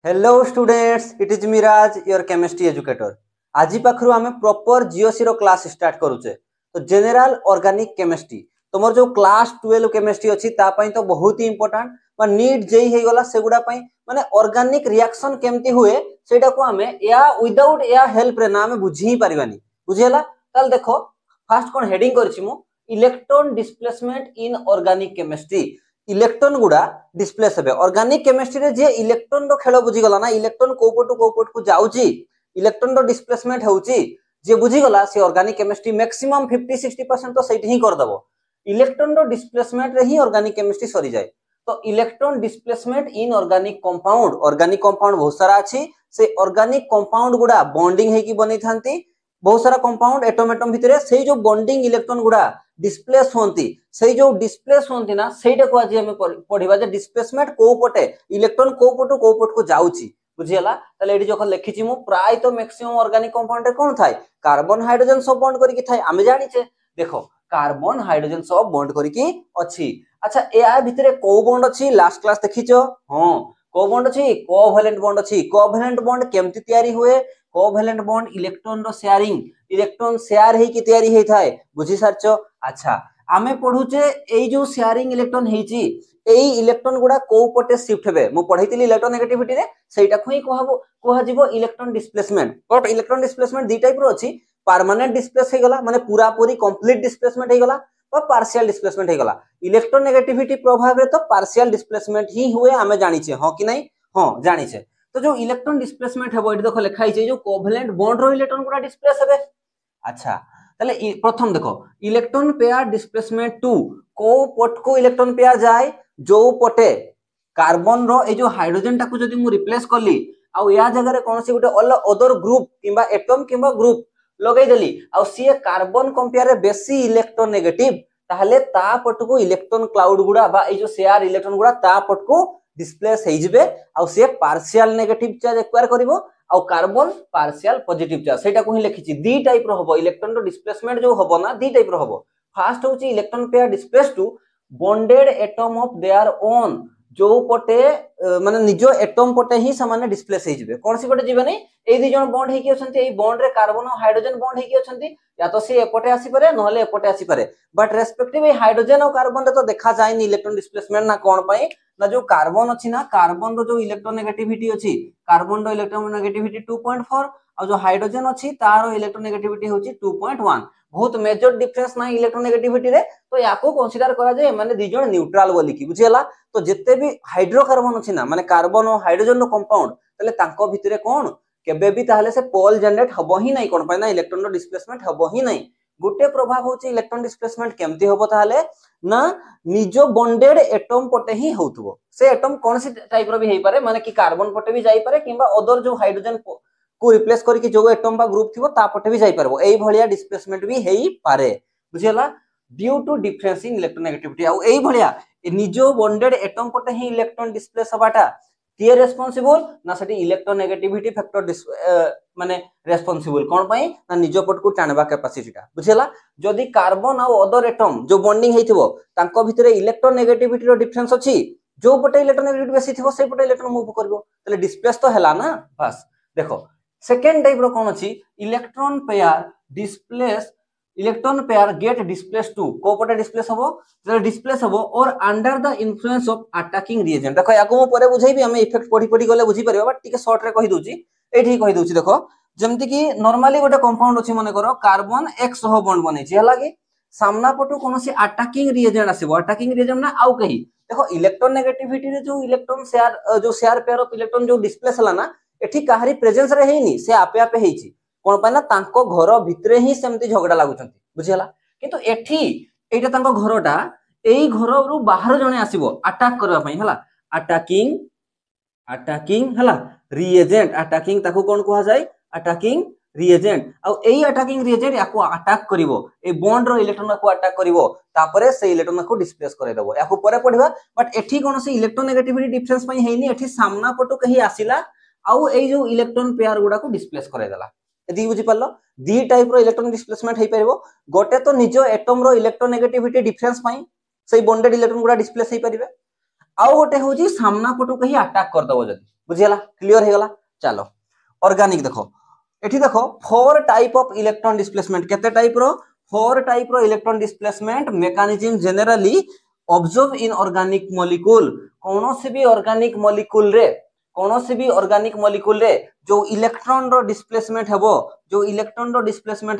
Hello students, it is Miraj your chemistry educator. आज पाखु आम प्रॉपर जीओसी रो क्लास स्टार्ट करूचे। तो जनरल ऑर्गेनिक केमिस्ट्री तुम जो क्लास 12 केमिस्ट्री अच्छी तो बहुत ही इंपोर्टेंट नीट जेई हो गला सेगुडा माने ऑर्गेनिक रिएक्शन केमती हुए सेटा को हमें या विदाउट या हेल्प रे ना हमें बुझी ही परिबानी। बुझियला ताल देखो फास्ट कोन हेडिंग करछि मु electron displacement in organic chemistry. Electron गुडा डिस्प्लेस हेबे ऑर्गेनिक केमिस्ट्री रे जे इलेक्ट्रॉन रो खेल बुझी गला ना इलेक्ट्रॉन को पट को जाउची इलेक्ट्रॉन रो डिस्प्लेसमेंट होउची जे बुझी गला से ऑर्गेनिक केमिस्ट्री मैक्सिमम 50-60% तो सेठी ही कर दबो। इलेक्ट्रॉन रो डिस्प्लेसमेंट रे ही ऑर्गेनिक केमिस्ट्री सरी जाए। तो electron displacement in organic compound बहुत सारा अछि। से ऑर्गेनिक कंपाउंड गुडा बॉन्डिंग हे की बनै थांती बहुत सारा कंपाउंड एटम एटम भितरे से जो बॉन्डिंग इलेक्ट्रॉन गुडा डिस्प्लेस होंती से जो डिस्प्लेस होंती ना सेटा को आज हम पढिबा जे डिस्प्लेसमेंट को पटे इलेक्ट्रॉन को पट को जाउची। बुझियला ताले एडी जखन लिखिची मु प्राय तो मैक्सिमम ऑर्गेनिक कंपाउंड रे कोन थाय कार्बन हाइड्रोजन सब बॉन्ड करके थाय आमे जानिचे। देखो कार्बन हाइड्रोजन सब बॉन्ड करके अछि। अच्छा ए भितरे को बॉन्ड अछि लास्ट क्लास देखिचो। हां को बॉन्ड अछि कोवैलेंट बॉन्ड अछि। कोवैलेंट बॉन्ड केमति तयारी हुए कोवैलेंट बॉन्ड इलेक्ट्रॉन रो शेयरिंग इलेक्ट्रॉन शेयर हे की तयारी हे थाय बुझी सारचो। अच्छा आमे पढुचे एई जो शेयरिंग इलेक्ट्रॉन हेची एई इलेक्ट्रॉन गुडा को पटे शिफ्ट हेबे मु पढैतिली इलेक्ट्रॉन नेगेटिविटी रे सेटा खुई कोहा जीवो electron displacement. But electron displacement दी टाइप रो अछि परमानेंट डिस्प्लेस हे गला माने पूरा पूरी कंप्लीट डिस्प्लेसमेंट हे गला और पार्शियल डिस्प्लेसमेंट हे गला। इलेक्ट्रॉन नेगेटिविटी प्रभाव रे तो पार्शियल डिस्प्लेसमेंट ही हुए आमे जानिचे हां कि नहीं। हां जानिचे। तो जो इलेक्ट्रॉन डिस्प्लेसमेंट हेबो एठी देखो लिखा हिचे जो कोवैलेंट बॉन्ड रो इलेक्ट्रॉन गुडा डिस्प्लेस हेबे। अच्छा ताले प्रथम देखो इलेक्ट्रॉन पेयर डिस्प्लेसमेंट टू को पट को इलेक्ट्रॉन पेयर जाए जो पटे कार्बन रो ए जो हाइड्रोजन टाकू जदी मु रिप्लेस करली आ या जगह रे कोनसी गुटे अदर ग्रुप किबा एटम किबा ग्रुप लगै देली आ सी कार्बन कंपेयर रे बेसी इलेक्ट्रॉन नेगेटिव ताहले ता पट को इलेक्ट्रॉन क्लाउड गुडा बा ए जो शेयर इलेक्ट्रॉन गुडा ता पट को डिस्प्लेस हे जिवे आ सी पार्शियल नेगेटिव चार्ज एक्वायर करिवो आ कार्बन पार्शियल पॉजिटिव चार्ज सेटा को ही लिखिची दी टाइप रो हबो। इलेक्ट्रॉन रो डिस्प्लेसमेंट जो हबो ना दी टाइप रो हबो। फर्स्ट होची electron pair displace to bonded atom of their own जो पटे माने निजो एटम पटे ही समान डिस्प्लेस हे जिवे कोन सी पटे जिवे नै ए दि जण बॉन्ड हे की अछंती ए बॉन्ड रे कार्बन और हाइड्रोजन बॉन्ड हे की अछंती या तो से एपटे आसी पारे नहले एपटे आसी पारे। बट रेस्पेक्टिव ए हाइड्रोजन और कार्बन रे तो देखा जाय नि इलेक्ट्रॉन डिस्प्लेसमेंट ना कोन पई ना जो कार्बन अछि ना कार्बन रो जो इलेक्ट्रॉन नेगेटिविटी अछि कार्बन रो इलेक्ट्रॉन नेगेटिविटी 2.4 और जो हाइड्रोजन अछि तारो इलेक्ट्रॉन नेगेटिविटी होछि 2.1 बहुत मेजर डिफरेंस ना इलेक्ट्रॉन नेगेटिविटी रे। तो याको कंसीडर करा जाय माने दि जण न्यूट्रल बोली की बुझियला। तो जिते भी हाइड्रोकार्बन अछि ना माने कार्बन और हाइड्रोजन रो कंपाउंड तले तांको भितरे कोन केबे भी ताहले से पोल जनरेट हबो ही नै कोन पय ना इलेक्ट्रॉन रो डिस्प्लेसमेंट हबो ही नै। गुटे प्रभाव होछि इलेक्ट्रॉन डिस्प्लेसमेंट केमती हबो ताहले ना निजो बॉन्डेड एटम पटे ही होतबो से एटम कोन सी टाइप रो भी हेई पारे माने कि कार्बन पटे भी जाई पारे किबा अदर जो हाइड्रोजन को रिप्लेस करके जो एटम बा ग्रुप थिबो ता पटे भी जाई पारबो एई भलिया डिस्प्लेसमेंट भी हेई पारे। बुझियला due to difference in electron negativity आ एई भलिया निजो बॉन्डेड एटम पटे ही इलेक्ट्रॉन डिस्प्लेस हबाटा किए रेस्पोंसिबल ना सटी इलेक्ट्रॉन नेगेटिविटी फैक्टर माने रेस्पोंसिबल कोन पई ना निजो पट को टाणबा कैपेसिटीटा। बुझियला जदी कार्बन आ अदर एटम जो बॉन्डिंग हेइथिबो तांको भितरे इलेक्ट्रॉन नेगेटिविटी रो डिफरेंस अछि जो पटे इलेक्ट्रॉन नेगेटिविटी बेसी थिबो से पटे इलेक्ट्रॉन मूव करबो तले डिस्प्लेस तो हला ना। बस देखो सेकेंड टाइप रो कोन अछि electron pair displace electron pair get displace to को पटे डिस्प्लेस हबो जब डिस्प्लेस हबो और under the influence of attacking reagent. देखो याको मो परे बुझाइबी हम इफेक्ट पढी पढी गले बुझी परिबा बट टिके शॉर्ट रे कहि दोची एठी कहि दोची। देखो जेमति कि नॉर्मली गोटे कंपाउंड अछि माने करो कार्बन x सह बॉन्ड बनै छै हला कि सामना पटो कोनोसी अटैकिंग रिएजेंट आसीबो अटैकिंग रिएजेंट ना आउ कही। देखो इलेक्ट्रॉन नेगेटिविटी रे जो electron share pair of electron जो डिस्प्लेस हला ना एठी काहरी प्रेजेंस रे हेइनी से आपे आपे हेइची कोन पय ना तांको घर भितरे ही सेमति झगड़ा लागुचंती। बुझियला किंतु एठी एटा तांको घरटा एई घर रु बाहर जणे आसीबो अटैक करबा पई हला अटैकिंग हला रिएजेंट अटैकिंग ताको कोन कहआ जाय अटैकिंग रिएजेंट आ एई अटैकिंग रिएजेंट याको attack करिवो a bond row electron को अटैक करिवो तापरे से इलेक्ट्रॉन को डिस्प्लेस करे देबो याको परे पढिबा। बट एठी कोन से इलेक्ट्रॉन नेगेटिविटी डिफरेंस पई हेइनी एठी सामना पटो कही आसीला आउ एई जो इलेक्ट्रॉन पेयर गुडा को डिस्प्लेस करे देला। एदी बुझी पालो दी टाइप रो इलेक्ट्रॉन डिस्प्लेसमेंट हेई परिबो गोटे तो निजो एटम रो इलेक्ट्रॉन नेगेटिविटी डिफरेंस पई सेई बॉन्डेड इलेक्ट्रॉन गुडा डिस्प्लेस हेई परिबे आउ गोटे हूँ सामना पटू कहीं अटैक करदब जब बुझीगला क्लीयर हो गला। चलो ऑर्गेनिक देखो एठी देखो 4 टाइप ऑफ इलेक्ट्रॉन डिस्प्लेसमेंट केते टाइप रो 4 टाइप रो electron displacement mechanism generally observe in organic molecule कौन से भी ऑर्गेनिक मॉलिक्यूल रे जो इलेक्ट्रॉन रो डिस्प्लेसमेंट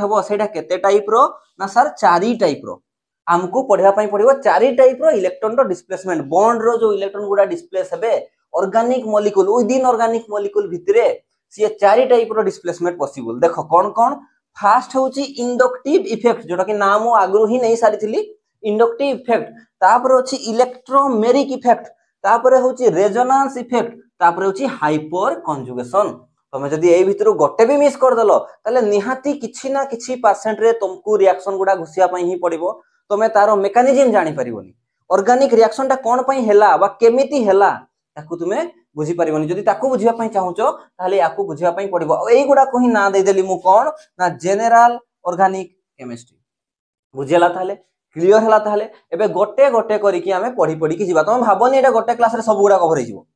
हेबो सेटा केते टाइप रो ना सर 4 टाइप रो हमको पढ़िया पई पड़िबो 4 टाइप रो इलेक्ट्रॉन रो डिस्प्लेसमेंट बॉन्ड रो जो इलेक्ट्रॉन गुडा डिस्प्लेस हेबे organic molecule with in organic molecule भितरे सी 4 टाइप रो डिस्प्लेसमेंट पॉसिबल देखो कौन कौन फास्ट होची इंडक्टिव इफेक्ट जोटा कि नाम आगु ही नहीं सारी थिली इंडक्टिव इफेक्ट तापर होची इलेक्ट्रोमेरिक इफेक्ट तापर होची रेजोनेंस इफेक्ट तापर होची हाइपर कंजुगेशन तमे जदी एई भितरु गोटे भी मिस कर दलो तले निहाती किछि ना किछि परसेंट रे तुमको रिएक्शन गुडा घुसिया पई ही पड़िबो तमे तारो मेकानिज्म जानि परिबोनी ऑर्गेनिक रिएक्शन टा कोन पई हेला बा केमिति हेला ताकू तुमे बुझी परिबोनी जदी ताकू बुझिया पई चाहुचो ताले याकू बुझिया पई पड़िबो एई गुडा को ही ना दे देली मु कोन ना जनरल ऑर्गेनिक केमिस्ट्री बुझियला ताले क्लियर हला ताले एबे गोटे गोटे करी कि हमें पढी पढी कि जिबा तमे भाबोनी एटा गोटे क्लास रे सब गुडा कवर हे जिवो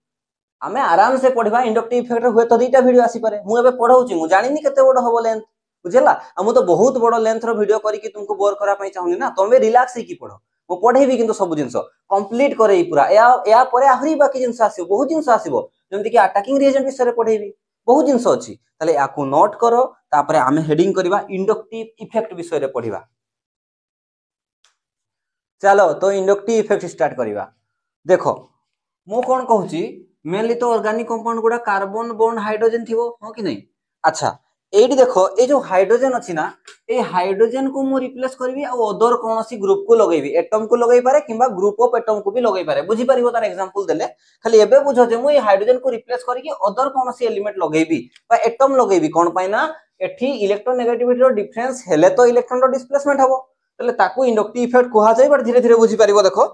आमे आराम से पढ़वा इंडक्टिव इफेक्ट हुए तो दुईटा वीडियो आसी पारे मु एबे पढाउची मु जानिनी केते बड़ होबो लेंथ बुझला आ मु तो बहुत बड़ लेंथ रो वीडियो करी कि तुमको बोर करा पई चाहुनी ना तमे रिलैक्स की पढो मु पढेबी किंतु सब जिंस कंप्लीट करे पूरा या परे आहुरी बाकी जिंस आसीबो बहुत जिंस आसीबो जेमति कि अटैकिंग रिएजेंट विषय रे पढेबी बहुत जिंस अछि ताले याकू नोट करो तापरे आमे हेडिंग करबा इंडक्टिव इफेक्ट विषय रे पढिबा चलो तो इंडक्टिव इफेक्ट स्टार्ट करबा देखो मु कोन कहूची मेनली तो ऑर्गेनिक कंपाउंड गुडा कार्बन बॉन्ड हाइड्रोजन थिवो हो कि नहीं अच्छा एडी देखो ए जो हाइड्रोजन अछि ना ए हाइड्रोजन को मु रिप्लेस करबी आ अदर कोनोसी ग्रुप को लगेबी एटम को लगेई पारे किबा ग्रुप ऑफ एटम को भी लगेई पारे बुझी परिबो तार एग्जांपल देले खाली एबे बुझो जे मु ए हाइड्रोजन को रिप्लेस करी कि अदर कोनोसी एलिमेंट लगेबी बा एटम लगेबी कोन पाई ना एठी इलेक्ट्रोनेगेटिविटी रो डिफरेंस हेले तो इलेक्ट्रॉन रो डिस्प्लेसमेंट हबो तले ताकू इंडक्टिव इफेक्ट कोहा जाय बट धीरे धीरे बुझी परिबो देखो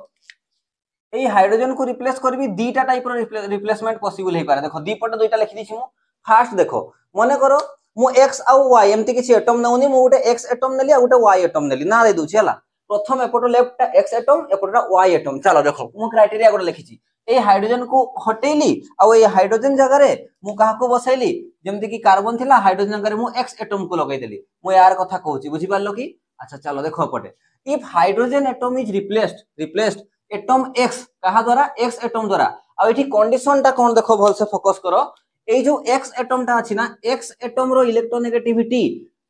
ए हाइड्रोजन को रिप्लेस करबी दीटा टाइप रो रिप्लेसमेंट पॉसिबल हे पारे देखो दी पट दुईटा लिखि दिछि मु फास्ट देखो मने करो मु x आ y एमती किछि एटम नउनी मु गोटे x एटम नेली आ गोटे y एटम नेली ना दे दुछि हला प्रथम एपटो लेफ्ट x एटम एपटो y एटम चलो देखो मु क्राइटेरिया गोटे लिखिछि ए हाइड्रोजन को हटेली आ ए हाइड्रोजन जगह रे मु काहा को बसैली जेमती कि कार्बन थिला हाइड्रोजन जगह रे मु x एटम को लगै देली मु यार कथा कहूछि बुझि पारलो कि अच्छा चलो देखो पटे if hydrogen atom is replaced atom x कहा द्वारा x एटम द्वारा आ एठी कंडीशन टा कोन देखो भल से फोकस करो ए जो x एटम टा अछि ना x एटम रो इलेक्ट्रोनेगेटिविटी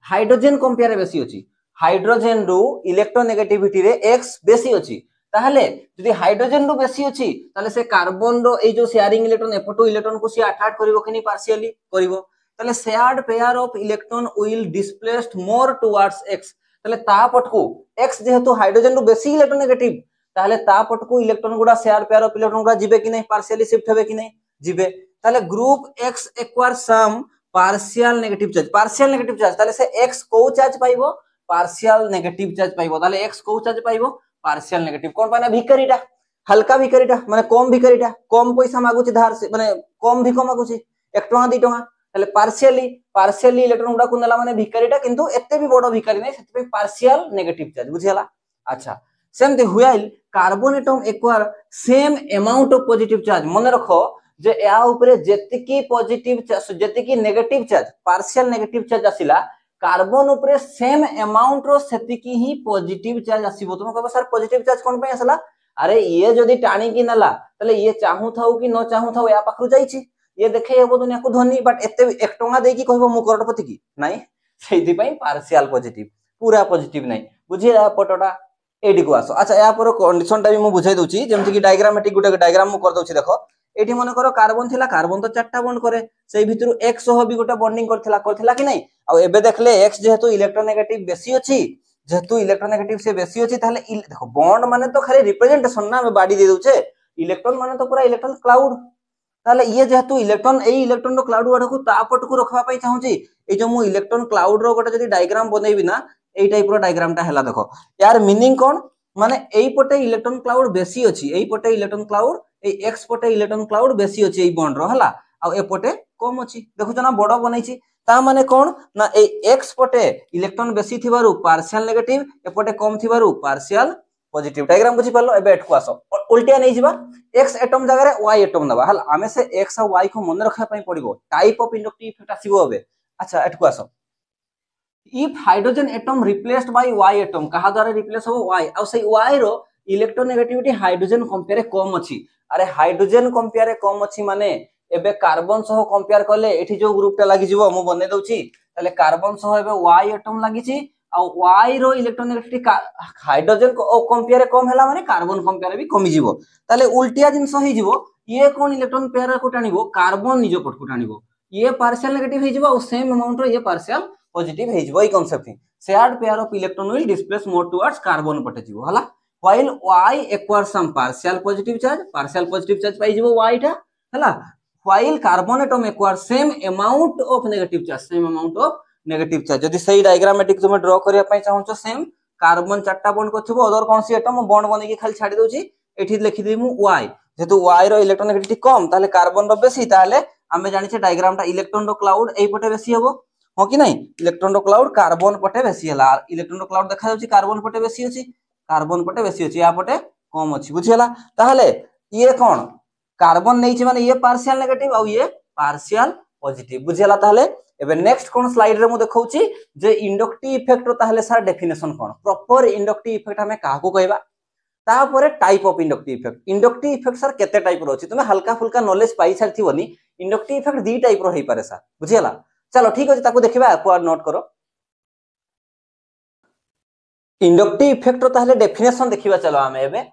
हाइड्रोजन कंपेयर बेसी अछि हाइड्रोजन रो इलेक्ट्रोनेगेटिविटी रे x बेसी अछि ताहले यदि हाइड्रोजन रो बेसी अछि ताले से कार्बन रो ए जो शेयरिंग इलेक्ट्रॉन एपटो इलेक्ट्रॉन को से अटैच करिवो कि नहीं पार्शियली करिवो ताले shared pair of electron will displaced more towards x ताले ता पटको x जेहेतु हाइड्रोजन रो बेसी इलेक्ट्रोनेगेटिव ताहले ता पटको इलेक्ट्रॉन गुडा शेयर पेयर ऑफ इलेक्ट्रॉन गुडा जिबे कि नहीं पार्शियली शिफ्ट हेबे कि नहीं जिबे ताहले group x acquire some partial negative charge ताहले से x को चार्ज पाइबो पार्शियल नेगेटिव चार्ज पाइबो ताहले x को चार्ज पाइबो पार्शियल नेगेटिव कोन पाना भिकारीटा हल्का भिकारीटा माने कम भिकारीटा कम पैसा मागुची धार से माने कम भिको मागुची 1 टका 2 टका ताहले पार्शियली इलेक्ट्रॉन गुडा को नला माने भिकारीटा किंतु एते भी बडो भिकारी नै सेति पे पार्शियल नेगेटिव चार्ज बुझियला अच्छा सेमते हुआइल carbon atom acquire same amount of positive charge मन रखो जे या ऊपर जेतिकी पॉजिटिव जेतिकी negative charge partial negative charge आसिला कार्बन ऊपर सेम अमाउंट रो सेतिकी ही पॉजिटिव चार्ज आसीबो तुम कहबो सर पॉजिटिव चार्ज कोन पे आसला अरे ये जदी टाणी की नला तले ये चाहू थाउ कि न चाहू थाउ या पाखरु जाईची ये देखे हेबो दुनिया को धनी बट एते 1 टका दे की कहबो मु करोड़पति की नाही सेति पई पार्शियल पॉजिटिव पूरा पॉजिटिव नाही बुझिया पटोटा एडी को आसो अच्छा या पर कंडीशन टा भी मु बुझाई दोची जेमति कि डायग्रामेटिक गुटे डायग्राम मु कर दोची देखो एठी मन करो कार्बन थिला कार्बन तो चारटा बॉन्ड करे सेई भितरु x सह भी गुटे बॉन्डिंग करथिला कि नहीं आ एबे देखले x जेहेतु इलेक्ट्रोनेगेटिव बेसी अछि जेहेतु इलेक्ट्रोनेगेटिव से बेसी अछि ताले देखो बॉन्ड माने तो खाली रिप्रेजेंटेशन ना में बाडी दे दोचे इलेक्ट्रॉन माने तो पूरा इलेक्ट्रॉन क्लाउड ताले ये जेहेतु इलेक्ट्रॉन ए इलेक्ट्रॉन रो क्लाउड वाडा को तापट को रखवा पई चाहूची ए जो मु इलेक्ट्रॉन क्लाउड रो गोटे जदी डायग्राम बनेबी ना ए टाइप रो डायग्राम टा हैला देखो यार मीनिंग कोन माने एई पटे इलेक्ट्रॉन क्लाउड बेसी अछि एई पटे इलेक्ट्रॉन क्लाउड ए x पटे इलेक्ट्रॉन क्लाउड बेसी अछि एई बॉन्ड रो हला आ ए पटे कम अछि देखु जना बडो बनैछि ता माने कोन ना ए x पटे इलेक्ट्रॉन बेसी थिबारु पार्शियल नेगेटिव ए पटे कम थिबारु पार्शियल पॉजिटिव डायग्राम बुझी पालो एबे एठको आसो उल्टिया नै जिबा x एटम जगह रे y एटम दबा हल आमे से x और y को मन रखा पई पड़िबो टाइप ऑफ इंडक्टिव इफेक्ट आसीबो एबे अच्छा एठको आसो if hydrogen atom replaced by y atom कहा द्वारा रिप्लेस हो y और से y रो इलेक्ट्रोनेगेटिविटी हाइड्रोजन कंपेयर कम अछि अरे हाइड्रोजन कंपेयर कम अछि माने एबे कार्बन सह कंपेयर करले एठी जो ग्रुपटा लागि जिवो मु बने दउची ताले कार्बन सह एबे y एटम लागि छि आ y रो इलेक्ट्रोनेगेटिविटी हाइड्रोजन को कंपेयर कम हैला माने कार्बन कंपेयर भी कमी जिवो ताले उल्टिया जिंस होई जिवो ये कोन इलेक्ट्रॉन पेयर को टानिबो कार्बन निजो पट को टानिबो ये पार्शियल नेगेटिव हे जिवो और सेम अमाउंट रो ये पार्शियल पॉजिटिव हे जिवो ई कांसेप्ट थी shared pair of electron will displace more towards carbon पटे जिवो हला while y acquires some partial positive charge पाई जिवो y टा हला while carbon atom acquires same amount of negative charge जदी सही डायग्रामेटिक तुम ड्रा करिया पई चाहछो सेम कार्बन चारटा बॉन्ड को थिबो अदर कोन सी एटम बॉन्ड बने के खाली छाडी दोची एठी लिखि देमु y जेतु y रो इलेक्ट्रोनेगेटिविटी कम ताले कार्बन रो बेसी ताले हमें जानि छे डायग्राम टा इलेक्ट्रॉन रो क्लाउड एई पटे बेसी हबो हो कि नहीं इलेक्ट्रॉन रो क्लाउड कार्बन पटे बेसी हला इलेक्ट्रॉन रो क्लाउड देखा जाउची कार्बन पटे बेसी अछि कार्बन पटे बेसी अछि या पटे कम अछि बुझियला ताहले ये कोन कार्बन नै छि माने ये पार्शियल नेगेटिव और ये पार्शियल पॉजिटिव बुझियला ताहले एबे नेक्स्ट कोन स्लाइड रे मु देखौची जे इंडक्टिव इफेक्ट रो ताहले सर डेफिनेशन कोन प्रॉपर इंडक्टिव इफेक्ट हमें काहा को कहबा तापरे type of inductive effect sir केते टाइप रो अछि तुमे हल्का फुल्का नॉलेज पाई छारथिबोनी इंडक्टिव इफेक्ट दी टाइप रो हेई पारे सर बुझियला चलो ठीक अछि ताको देखिबा क्वाड नोट करो इंडक्टिव इफेक्ट रो ताहले डेफिनेशन देखिबा चलो आमे एबे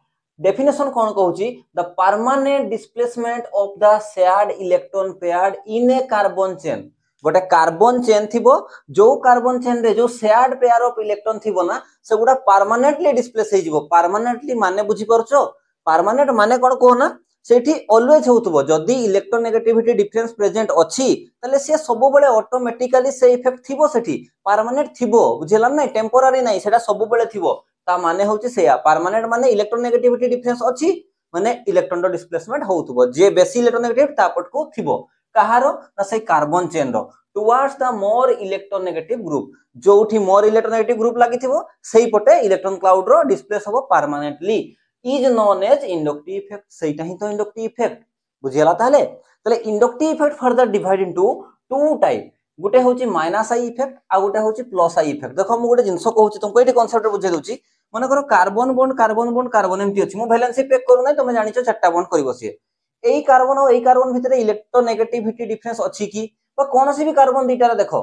डेफिनेशन कोन कहूची the permanent displacement of the shared electron pair in a carbon chain गोटे कार्बन चेन थिबो जो कार्बन चेन रे जो शेयर्ड पेयर ऑफ इलेक्ट्रॉन थिबो ना से गुडा परमानेंटली डिस्प्लेस हे जिवो परमानेंटली माने बुझी परछो परमानेंट माने कोन को ना सेठी ऑलवेज होतबो जदी इलेक्ट्रोनेगेटिविटी डिफरेंस प्रेजेंट अछि तले से सब बेले ऑटोमेटिकली से इफेक्ट थिबो सेठी परमानेंट थिबो बुझिला नै टेम्पोररी नै सेटा सब बेले थिबो ता माने होची सेया परमानेंट माने इलेक्ट्रोनेगेटिविटी डिफरेंस अछि माने इलेक्ट्रॉन रो डिस्प्लेसमेंट होतबो जे बेसी इलेक्ट्रोनेगेटिव तापट को थिबो कहारो ना से कार्बन चेन रो towards the more electronegative group जोठी मोर इलेक्ट्रोनेगेटिव ग्रुप लागि थिबो सेही पटे इलेक्ट्रॉन क्लाउड रो डिस्प्लेस होबो permanently is known as inductive effect सेटा ही तो इंडक्टिव इफेक्ट बुझियला ताले तले inductive effect further divide into two type गुटे होची माइनस आई इफेक्ट आ गुटे होची प्लस आई इफेक्ट देखो मु गुटे जिंसो कहूची तुमको एठी कांसेप्ट बुझे दोची माने करो कार्बन एम्टी अछि मु वैलेंसी पैक करू नै तुमे जानिछो चारटा बॉन्ड करिवो से एई कार्बन और एई कार्बन भितरे इलेक्ट्रोनेगेटिविटी डिफरेंस अछि कि बा कोनोसी भी कार्बन दीटा देखो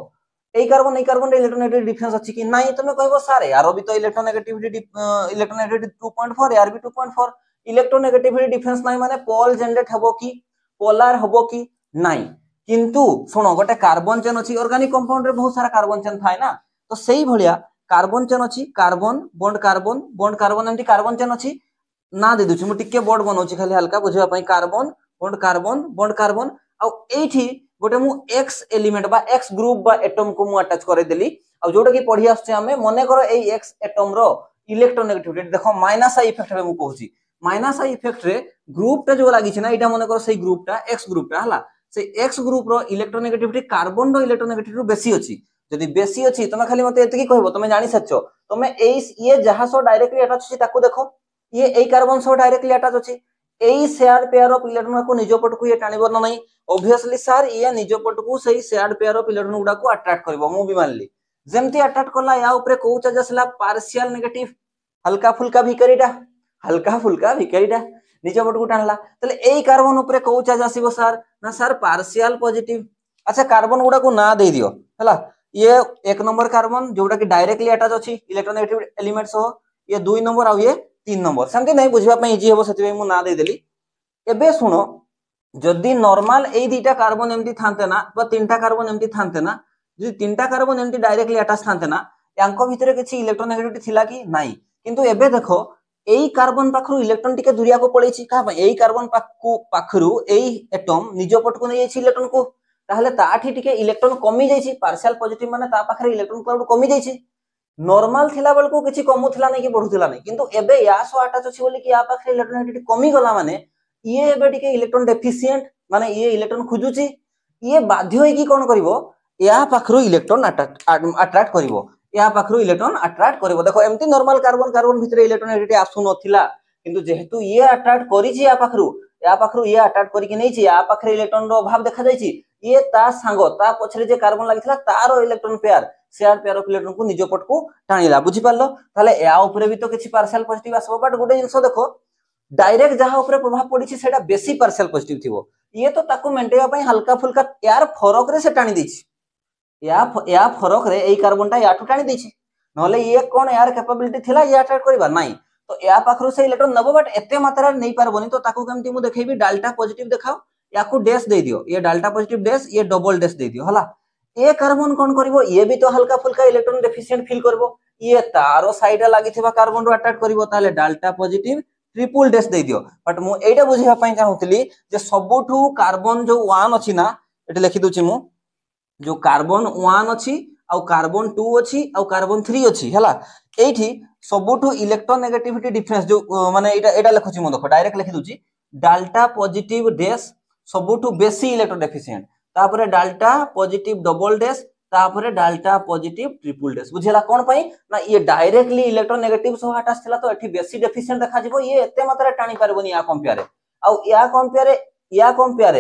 एई कार्बन रे इलेक्ट्रोनेगेटिविटी डिफरेंस अछि कि नाही तुमे कहबो सर यार भी तो इलेक्ट्रोनेगेटिविटी 2.4 यार भी 2.4 इलेक्ट्रोनेगेटिविटी डिफरेंस नाही माने पोल जनरेट हबो कि पोलर हबो कि नाही किंतु सुनो गोटे कार्बन चेन अछि ऑर्गेनिक कंपाउंड रे बहुत सारा कार्बन चेन थाए ना तो सेही भलिया कार्बन चेन अछि carbon bond carbon anti carbon chain अछि ना दे दुछि मु टिके बोर्ड बनौछि खाली हल्का बुझिबा पई कार्बन बॉन्ड कार्बन आ एठी गोटे मु x एलिमेंट बा x ग्रुप बा एटम को मु अटैच करे देली आ जोटा कि पढी आछे हमें मने करो ए x एटम रो इलेक्ट्रोनेगेटिविटी देखो माइनस आई इफेक्ट रे मु कहूची माइनस आई इफेक्ट रे ग्रुप टा जो लागि छै ना एटा मने करो सेही ग्रुप टा x ग्रुप टा हला से x ग्रुप रो इलेक्ट्रोनेगेटिविटी कार्बन रो इलेक्ट्रोनेगेटिविटी बेसी अछि जदी बेसी अछि तमे खाली मते एतकी कहबो तमे जानि सच्चो तमे ये जहा सो डायरेक्टली अटैच अछि ताको देखो ये ए कार्बन सो डायरेक्टली अटैच अछि एई शेयर पेयर ऑफ इलेक्ट्रॉन को निजो पट को ये टानिबो न नहीं ऑब्वियसली सर ये निजो पट को सही शेयर पेयर ऑफ इलेक्ट्रॉन गुडा को अट्रैक्ट करबो मु भी मानली जेमती अट्रैक्ट करला या ऊपर को चार्ज असला पार्शियल नेगेटिव हल्का फुल्का भिकरीडा निजो पट को टानला तले एई कार्बन ऊपर को चार्ज आसीबो सर ना सर पार्शियल पॉजिटिव अच्छा कार्बन गुडा को ना दे दियो हला ये एक नंबर कार्बन जोटा कि डायरेक्टली अटैच अछि इलेक्ट्रोनेगेटिव एलिमेंट सो ये 2 नंबर आ ये 3 नंबर समझे नहीं बुझिबा पई इजी हेबो सति मु ना दे देली एबे सुनो जदी नॉर्मल ए दीटा कार्बन एमती थांते ना बा तीनटा कार्बन एमती थांते ना जदी तीनटा कार्बन एमती डायरेक्टली अटैच थांते ना यांको भितरे किछि इलेक्ट्रोनेगेटिविटी थिला कि नाही किंतु एबे देखो एई कार्बन पाखरु इलेक्ट्रॉन टिके दुरिया को पळेछि का एई कार्बन पाखरु एई एटम निजो पट को नै छि इलेक्ट्रॉन को ताहले ताठी टिके इलेक्ट्रॉन कमी जाईछि पार्शियल पॉजिटिव माने ता पाखरे इलेक्ट्रॉन क्लाउड कमी जाईछि नॉर्मल थिला बेल को किछि कमुथिला नै कि बढ़ुथिला नै किंतु एबे या सो अटैच अछि बोली कि या पाखरे इलेक्ट्रोनेगेटिविटी कमी गला माने ये एबे टिके इलेक्ट्रॉन डेफिशिएंट माने ये इलेक्ट्रॉन खुजुछि ये बाध्य होई कि कोन करिवो या पाखरु इलेक्ट्रॉन अट्रैक्ट करिवो या पाखरु इलेक्ट्रॉन अट्रैक्ट करिवो देखो एमती नॉर्मल कार्बन कार्बन भितर इलेक्ट्रॉन नेगेटिविटी आसु नथिला किंतु जेहेतु ये अट्रैक्ट करिछि या पाखरु ये अट्रैक्ट करिकि नैछि या पाखरे इलेक्ट्रॉन रो अभाव देखा जायछि ये ता सांगो ता पछरे जे कार्बन लागितला तारो electron pair share pair of electron को निज पट को टाणिला बुझि पारलो ताले या ऊपर भी तो किछि पार्शियल पॉजिटिव आसबो बट गोटे जिंस देखो डायरेक्ट जहां ऊपर प्रभाव पड़िछि सेटा बेसी पार्शियल पॉजिटिव थिबो ये तो ताको मेंटेया पई हल्का फुल्का यार फरक रे से टाणी दैछि या फरक रे एई कार्बनटा याठु टाणी दैछि नले ये कोन यार कैपेबिलिटी थिला या अट्रैक्ट करबा नाही तो या पाखरु से इलेक्ट्रॉन नबो बट एते मात्रा नै पारबोनी तो ताको केमती मु देखैबी डाल्टा पॉजिटिव देखाओ याकू डैश दे दियो ये डाल्टा पॉजिटिव डैश ये डबल डैश दे दियो हला ए कार्बन कोन करबो ये भी तो हल्का फुल्का इलेक्ट्रॉन डेफिशिएंट फील करबो ये तारो साइड लागिथिबा कार्बन रो अट्रैक्ट करबो ताले डाल्टा पॉजिटिव ट्रिपल डैश दे दियो बट मु एटा बुझिबा पई चाहूतली जे सबुठु कार्बन जो 1 अछि ना एटे लिखि दोछि मु जो कार्बन 1 अछि आ कार्बन 2 अछि आ कार्बन 3 अछि हला एठी सबुठु इलेक्ट्रोनेगेटिविटी डिफरेंस जो माने एटा लिखुछि मु देखो डायरेक्ट लिखि दोछि डाल्टा पॉजिटिव डैश सबुठु बेसी इलेक्ट्रो डेफिशिएंट तापरे डाल्टा पॉजिटिव डबल डैश तापरे डाल्टा पॉजिटिव ट्रिपल डैश बुझिला कोन पई ना ये डायरेक्टली इलेक्ट्रोनेगेटिव सो अटैच थिला तो एठी बेसी डेफिशिएंट देखा जिवो ये एते मात्रा टाणी परबोनी या कंपेयर आ या कंपेयर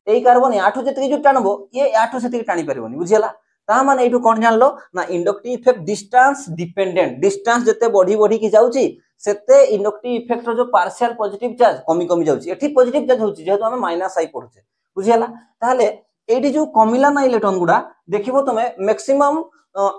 एई कार्बन याठु जति जो टाणबो ये याठु सेति टाणी परबोनी बुझिला ता माने एठु कोन जानलो ना inductive effect distance dependent distance जते बढ़ी बढ़ी की जाउची सेते इंडक्टिव इफेक्ट रो जो पार्शियल पॉजिटिव चार्ज कमी कमी जाउची एठी पॉजिटिव चार्ज होची जेहेतु हम माइनस आई पढुचे बुझिला ताले एठी जो कमिला ना इलेक्ट्रॉन गुडा देखिबो तमे मैक्सिमम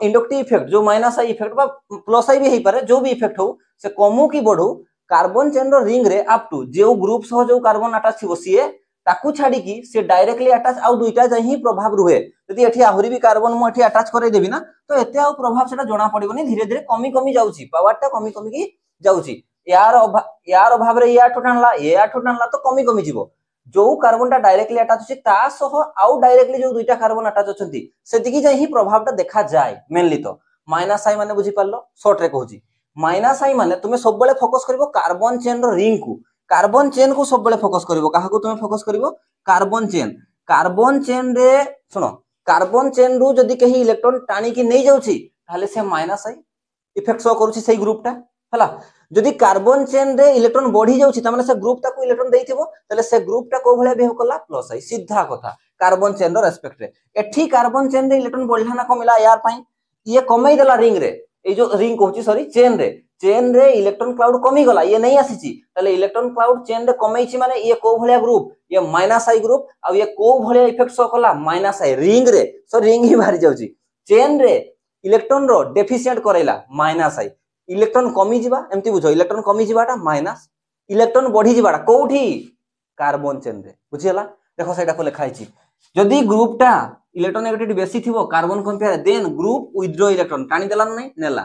इंडक्टिव इफेक्ट जो माइनस आई इफेक्ट बा प्लस आई भी हेई पारे जो भी इफेक्ट हो से कमु की बढ़ो कार्बन चेन रो रिंग रे अप टू जो ग्रुप सह जो कार्बन अटैच थिबो सीए ताकू छाडी की से डायरेक्टली अटैच आउ दुईटा जाय ही प्रभाव रुहे यदि एठी आहुरी भी कार्बन मु एठी अटैच करे देबी ना तो एते आउ प्रभाव सेटा जणा पड़िबोनी धीरे धीरे कमी कमी जाउची पावरटा कमी कमी की जाउची यार अभाव रे या ठो टाणला तो कमी कमी जीवो जो कार्बनटा डायरेक्टली अटैच अछि ता सह आउ डायरेक्टली जो दुईटा कार्बन अटैच अछंती सेतिकी जाय ही प्रभावटा देखा जाय मेनली तो माइनस आई माने बुझी पारलो शॉर्ट रे कहूची माइनस आई माने तुमे सब बेले फोकस करबो कार्बन चेन रो रिंग को सब बेले फोकस करबो काहा को तुमे फोकस करबो कार्बन चेन रे सुनो कार्बन चेन रू जदी कही इलेक्ट्रॉन टाणी की नै जाउची ताले से माइनस आई इफेक्ट शो करूची सेही ग्रुपटा हला जदी कार्बन चेन रे इलेक्ट्रॉन बढ़ी जाउची त माने से ग्रुप ताको इलेक्ट्रॉन देइथिबो ताले से ग्रुपटा को भले बिहेव करला प्लस आई सीधा कथा कार्बन चेन रो रेस्पेक्ट रे एठी कार्बन चेन रे इलेक्ट्रॉन बढ़ला ना कमिला यार पई ये कमई देला रिंग रे ए जो रिंग कहूची सॉरी चेन रे इलेक्ट्रॉन क्लाउड कमी गला ये नहीं आसीची ताले इलेक्ट्रॉन क्लाउड चेन रे कमईची माने ये को भलिया ग्रुप ये माइनस आई ग्रुप आ ये को भलिया इफेक्ट शो कला माइनस आई रिंग रे सो रिंग ही बाहरी जाउची चेन रे इलेक्ट्रॉन रो डेफिशिएंट करैला माइनस आई इलेक्ट्रॉन कमी जिबा एम्ति बुझो इलेक्ट्रॉन कमी जिबाटा माइनस इलेक्ट्रॉन बढ़ी जिबाटा कोठी कार्बन चेन रे बुझियला देखो सेटा को लिखा हिची जदी ग्रुपटा इलेक्ट्रोनेगेटिविटी बेसी थिबो carbon compare then group withdraw electron टाणी देला नै नेला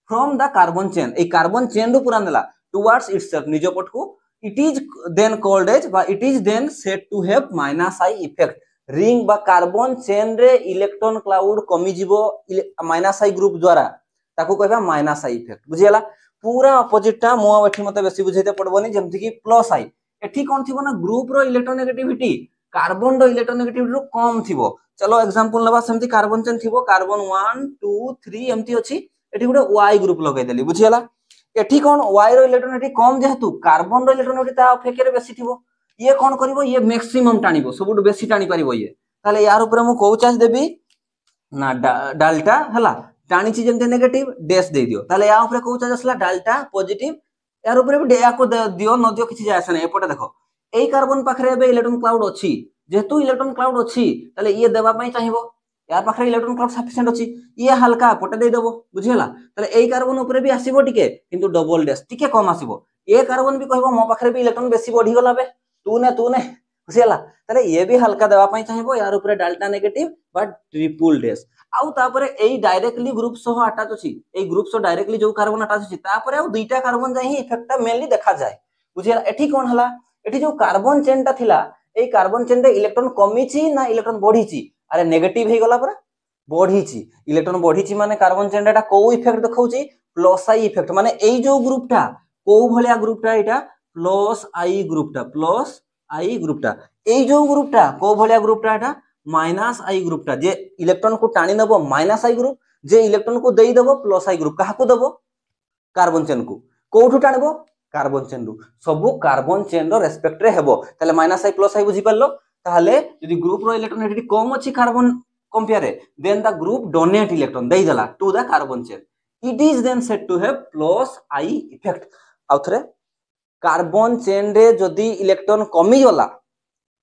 फ्रॉम द कार्बन चेन ए कार्बन चेन रो पूरा नेला टुवर्ड्स इटसेल्फ निज पट को it is then called as बा it is then said to have minus I effect ring बा कार्बन चेन रे इलेक्ट्रॉन क्लाउड कमी जिवो माइनस आई ग्रुप द्वारा ताकू कहबा माइनस आई इफेक्ट बुझियला पूरा अपोजिटटा मो एठी मते बेसी बुझैते पड़बोनी जेमति कि प्लस आई एठी कोन थिबो ना ग्रुप रो इलेक्ट्रोनेगेटिविटी कार्बन रो इलेक्ट्रोनेगेटिविटी रो कम थिबो चलो एग्जांपल लेबा सेमति कार्बन चेन थिबो कार्बन 1 2 3 एमति अछि एठी गुडे y ग्रुप लगाइ देली बुझियला एठी कोन y रो इलेक्ट्रोनेगेटिविटी कम जेहेतु कार्बन रो इलेक्ट्रोनेगेटिविटी ता अपेक्षा रे बेसी थिबो ये कोन करिवो ये मैक्सिमम टाणीबो सबुड बेसी टाणी परिबो ये ताले यार ऊपर मु को चार्ज देबी ना डाल्टा हला टाणी छि जेमते नेगेटिव डैश दे दियो ताले या ऊपर को चार्ज असला डाल्टा पॉजिटिव यार ऊपर भी डेया को दियो न दियो किछि जायस नै एपटे देखो एई कार्बन पाखरे एबे इलेक्ट्रॉन क्लाउड अछि जेहेतु इलेक्ट्रॉन क्लाउड अछि ताले ये देबा पई चाहिबो यार पाखरे इलेक्ट्रॉन क्लाउड सफिशिएंट अछि ये हल्का पटे दे देबो बुझियला ताले एई कार्बन ऊपर भी आसीबो टिके किंतु डबल डैश टिके कम आसीबो ये कार्बन भी कहबो मो पाखरे भी इलेक्ट्रॉन बेसी बढ़ी गला बे तू ने बुझियला ताले ये भी हल्का देबा पई चाहिबो यार ऊपर delta negative but triple dash आउ तापरे एई डायरेक्टली ग्रुप सह अटैच अछि एई ग्रुप सह डायरेक्टली जो कार्बन अटैच अछि तापरे आउ दुईटा कार्बन जाई ही इफेक्टटा मेनली देखा जाय बुझियला एठी कोन हला एठी जो कार्बन चेनटा थिला एई कार्बन चेन रे इलेक्ट्रॉन कमी छि ना इलेक्ट्रॉन बढ़ी छि अरे नेगेटिव हे गला परा बढ़ी छि इलेक्ट्रॉन बढ़ी छि माने कार्बन चेन रे को इफेक्ट देखौछि प्लस आई इफेक्ट माने एई जो ग्रुपटा को भलिया ग्रुपटा एटा प्लस आई ग्रुपटा एई जो ग्रुपटा को भलिया ग्रुपटा एटा माइनस आई ग्रुपटा जे इलेक्ट्रॉन को टाणी नबो minus I group J electron को देई दबो प्लस आई ग्रुप काहाकू दबो कार्बन चेन को कोठू टाणबो कार्बन चेन रु सबु कार्बन चेन रो रेस्पेक्ट रे हेबो ताले माइनस आई प्लस आई बुझी परलो ताले यदि ग्रुप रो इलेक्ट्रॉन कम अछि carbon compare then the group donate electron देई दला to the carbon chain it is then said to have plus I effect आउथरे कार्बन चेन रे जदि इलेक्ट्रॉन कमी गला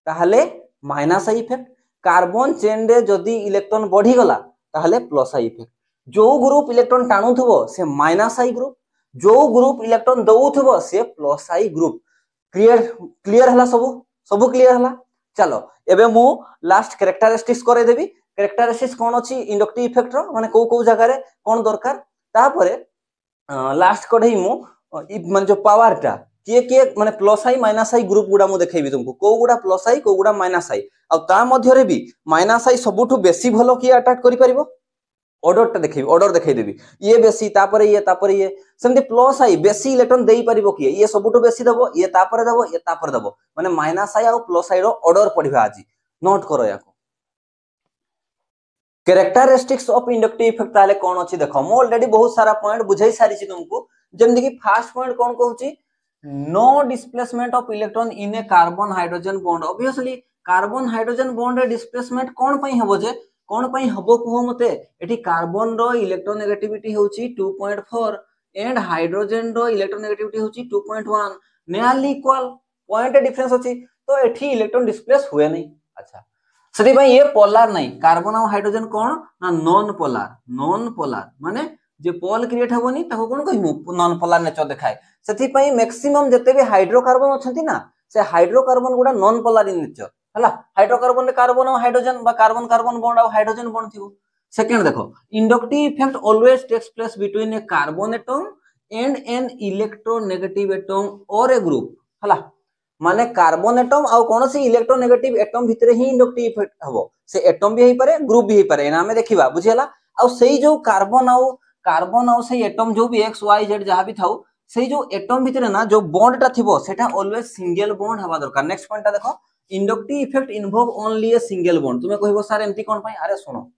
ताहले minus I effect carbon chain रे जदि इलेक्ट्रॉन बढ़ी गला ताहले प्लस आई इफेक्ट जो ग्रुप इलेक्ट्रॉन टाणुथबो से माइनस आई ग्रुप जो ग्रुप इलेक्ट्रॉन दउथबो से प्लस आई ग्रुप क्लियर हला सब क्लियर हला चलो एबे मु लास्ट कैरेक्टरिस्टिक्स करे देबी कैरेक्टरिस्टिक्स कोन अछि इंडक्टिव इफेक्ट रो माने को जगह रे कोन दरकार तापरे लास्ट कढई मु माने जो पावर टा के माने plus I minus I group गुडा मु देखेबी तुमको को गुडा प्लस आई को गुडा माइनस आई आ ता मध्य रे भी माइनस आई सबुठु बेसी भलो की अटैक करि परिबो ऑर्डर टा देखेबी ऑर्डर देखाई देबी ये बेसी तापरे ये सेमति प्लस आई बेसी इलेक्ट्रॉन देई परिबो की ये सबुठु बेसी दबो ये तापरे दबो माने माइनस आई और प्लस आई रो ऑर्डर पढिबा आजी नोट करो याको कैरेक्टरिस्टिक्स ऑफ इंडक्टिव इफेक्ट ताले कोन अछि देखो मो ऑलरेडी बहुत सारा पॉइंट बुझाई सारी छी तुमको जेमति कि फर्स्ट पॉइंट कोन कहूची no displacement of electron in a carbon hydrogen bond obviously carbon hydrogen bond रे डिस्प्लेसमेंट कोन पई हबो जे कोन पई हबो कहो मते एठी कार्बन रो इलेक्ट्रोनेगेटिविटी होची 2.4 एंड हाइड्रोजन रो इलेक्ट्रोनेगेटिविटी होची 2.1 नियरली इक्वल पॉइंट डिफरेंस होची तो एठी इलेक्ट्रॉन डिस्प्लेस हुए नहीं अच्छा सदी भाई ये पोलर नहीं कार्बन और हाइड्रोजन कोन ना नॉन पोलर माने जे पोल क्रिएट हबोनी ताको कोन कहिमु नॉन पोलर नेचर देखाय सथि पई मैक्सिमम जते भी हाइड्रोकार्बन अछंती ना से हाइड्रोकार्बन गुडा नॉन पोलर इन नेचर हला हाइड्रोकार्बन रे कार्बन और हाइड्रोजन बा कार्बन कार्बन बॉन्ड और हाइड्रोजन बॉन्ड थिबो सेकंड देखो inductive effect always takes place between a carbon atom and an electronegative atom और ए ग्रुप हला माने कार्बन एटम आ कोन से इलेक्ट्रोनेगेटिव एटम भितरे ही इंडक्टिव इफेक्ट हबो से एटम भी हेई पारे ग्रुप भी हेई पारे एना हमें देखिबा बुझियला आ सेही जो कार्बन आ से एटम जो भी x y z जहां भी थाउ सेही जो एटम भितरे ना जो बॉन्ड टा थिबो सेटा ऑलवेज सिंगल बॉन्ड हवा दरकार नेक्स्ट पॉइंट टा देखो inductive effect involve only a single bond तुमे कहबो सर एमती कोन पई अरे सुनो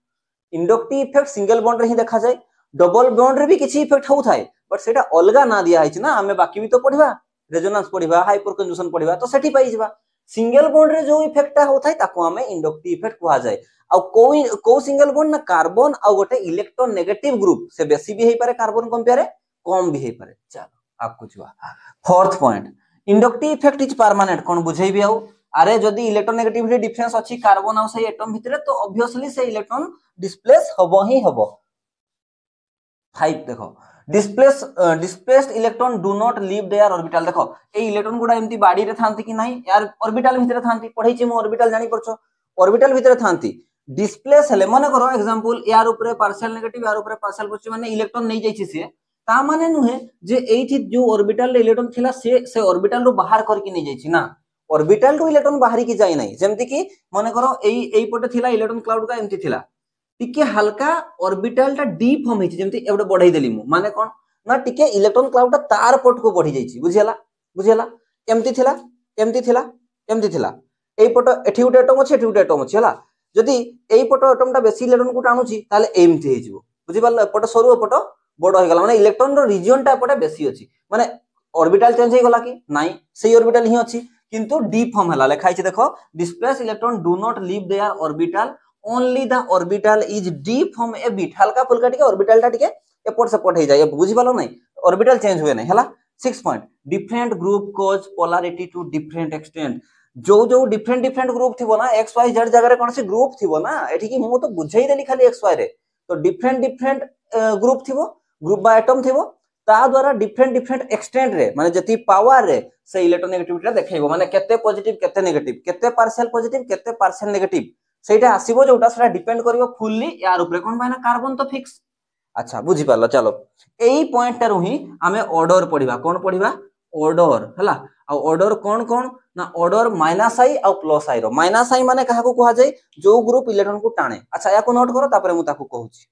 इंडक्टिव इफेक्ट सिंगल बॉन्ड रे ही देखा जाय डबल बॉन्ड रे भी किछि इफेक्ट होउ थाए बट सेटा अलगा ना दिया है ना हमें बाकी भी तो पढिबा रेजोनेंस पढिबा हाइपरकंजूशन पढिबा तो सेठी पाई जिबा सिंगल बॉन्ड रे जो इफेक्ट होउ थाए ताको हमें इंडक्टिव इफेक्ट कुहा जाय आ को सिंगल बॉन्ड ना कार्बन आ गोटे इलेक्ट्रोनेगेटिव ग्रुप से बेसी भी हेई पारे कार्बन कंपेयर कम भी हेई पारे चलो आपको जुआ fourth point inductive effect is permanent कोन बुझेबी आउ अरे जदी इलेक्ट्रोनेगेटिविटी डिफरेंस अछि कार्बन आ से एटम भितरे तो ऑब्वियसली से इलेक्ट्रॉन डिस्प्लेस हबो ही हबो 5 देखो displaced electron do not leave their orbital देखो ए इलेक्ट्रॉन गुडा एम्ति बाडी रे थांती कि नाही यार ऑर्बिटल भितरे थांती पढै छी मो ऑर्बिटल जानि परछो ऑर्बिटल भितरे थांती डिस्प्लेस हेले माने करो एग्जांपल यार ऊपर पार्शियल नेगेटिव यार ऊपर पार्शियल पॉजिटिव माने इलेक्ट्रॉन नै जाई छी से ता माने नुहे जे एठी जो ऑर्बिटल रे इलेक्ट्रॉन थिला से ऑर्बिटल रो बाहर करके नै जाई छी ना ऑर्बिटल रो इलेक्ट्रॉन बाहर की जाई नै जेमति कि माने करो एई पटे थिला इलेक्ट्रॉन क्लाउड का एम्ति थिला टिके हल्का ऑर्बिटल टा डी फॉर्म हेछि जेमति एबडे बढ़ाई देली मु माने कोन ना टिके इलेक्ट्रॉन क्लाउड टा तार पट को बढ़ी जाई छी बुझियला एम्ति थिला एई पट एठी उटे एटम अछि एठी उटे एटम अछि हला जदी एई पट एटम टा बेसी इलेक्ट्रॉन को टाणु छी ताले एम्ति हे जिवो बुझिबल पट सरू पट बड़ हो गेला माने इलेक्ट्रॉन रो रीजन टा पटे बेसी अछि माने ऑर्बिटल चेंज हे गला कि नाही सेही ऑर्बिटल ही अछि किंतु डी फॉर्म हला लिखाइ छै देखो displace electron do not leave their orbital only the orbital is deform a bit हल्का फुल्का टिके ऑर्बिटल टा टिके एपोर्ट से पट हे जाय बुझि पालो नै ऑर्बिटल चेंज हुए नै हला 6 point different group cause polarity to different extent जो डिफरेंट ग्रुप थिबो ना एक्स वाई जेड जगह रे कोन से ग्रुप थिबो ना एठी कि मु तो बुझाई देली खाली एक्स वाई रे तो डिफरेंट ग्रुप थिबो ग्रुप बा एटम थिबो ता द्वारा डिफरेंट एक्सटेंट रे माने जति पावर रे से इलेक्ट्रोनेगेटिविटी देखैबो माने केते पॉजिटिव केते नेगेटिव केते पार्शियल पॉजिटिव केते पार्शियल नेगेटिव सेटा आसीबो जोटा सेटा डिपेंड करिवो फुल्ली यार ऊपर कोन बायना कार्बन तो फिक्स अच्छा बुझी पालो चलो एई पॉइंट टा रही हमें ऑर्डर पढिबा कोन पढिबा ऑर्डर हला आ ऑर्डर कोन ना ऑर्डर माइनस आई और प्लस आई रो माइनस आई माने काहा को कहा जाय जो ग्रुप इलेक्ट्रॉन को टाणे अच्छा या को नोट करो तापर मु ताको कहूची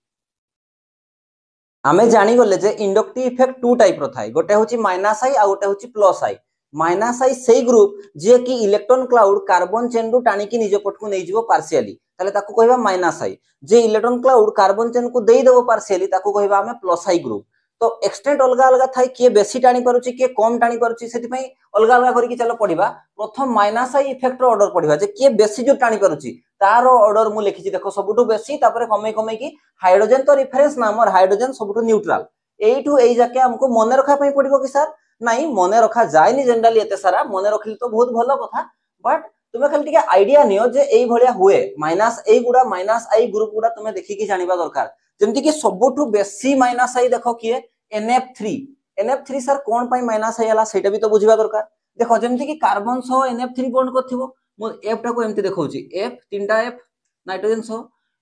आमे जानि गले जे इंडक्टिव इफेक्ट टू टाइप रो थाई गोटे होची माइनस आई आ गोटे होची प्लस आई माइनस आई से ग्रुप जे कि इलेक्ट्रॉन क्लाउड कार्बन चेन रु टाणी की निज पटकू नहीं जीवो पार्शियली ताले ताकू कहबा माइनस आई जे इलेक्ट्रॉन क्लाउड कार्बन चेन को देई देबो पार्शियली ताकू कहबा हमें प्लस आई ग्रुप तो एक्सटेंट अलग अलग थाई किए बेसी टाणी पारुची किए कम टाणी पारुची सेति पई अलग अलग करके चलो पढ़िबा प्रथम माइनस आई इफेक्ट रो ऑर्डर पढ़िबा जे किए बेसी जो टाणी पारुची तार ऑर्डर मु लिखिची देखो सबुटु बेसी तापर कमे कमे की हाइड्रोजन तो रेफरेंस ना हमर हाइड्रोजन सबुटु न्यूट्रल एठू एई जाके हमको मने रखा पई पड़िबो कि सर नहीं मने रखा जायनी जनरली एते सारा मने रखिल तो बहुत भलो कथा बट तुमे खाली टिके आईडिया नियो जे एई भलिया हुए minus A गुडा minus I group गुडा तुमे देखि की जानिबा दरकार जेमति कि सबुटु बेसी माइनस आई देखो किए NF3 सर कोन पई माइनस आई हला सेटा भी तो बुझिबा दरकार देखो जेमति कि कार्बन सो NF3 बॉन्ड करथिबो मो F टा को एमति देखौची F तीनटा F नाइट्रोजन सो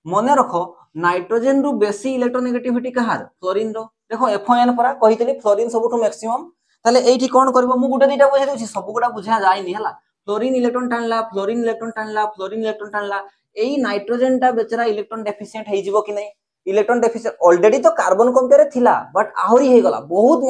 मने रखो नाइट्रोजन रु बेसी इलेक्ट्रोनेगेटिविटी कहार फ्लोरीन रो देखो FON परा कहितली फ्लोरीन सबुटु मैक्सिमम ताले एठी कोन करबो मु गुटे दिटा बुझाइ देउची सब गुडा बुझा जायनी हला फ्लोरीन इलेक्ट्रॉन टानला फ्लोरीन इलेक्ट्रॉन टानला फ्लोरीन इलेक्ट्रॉन टानला एई नाइट्रोजन टा बेचरा इलेक्ट्रॉन डेफिशिएंट हेइ जिवो कि नै इलेक्ट्रॉन डेफिशिएंट ऑलरेडी तो कार्बन कंपेयर थिला बट आहुरी हे गला बहुत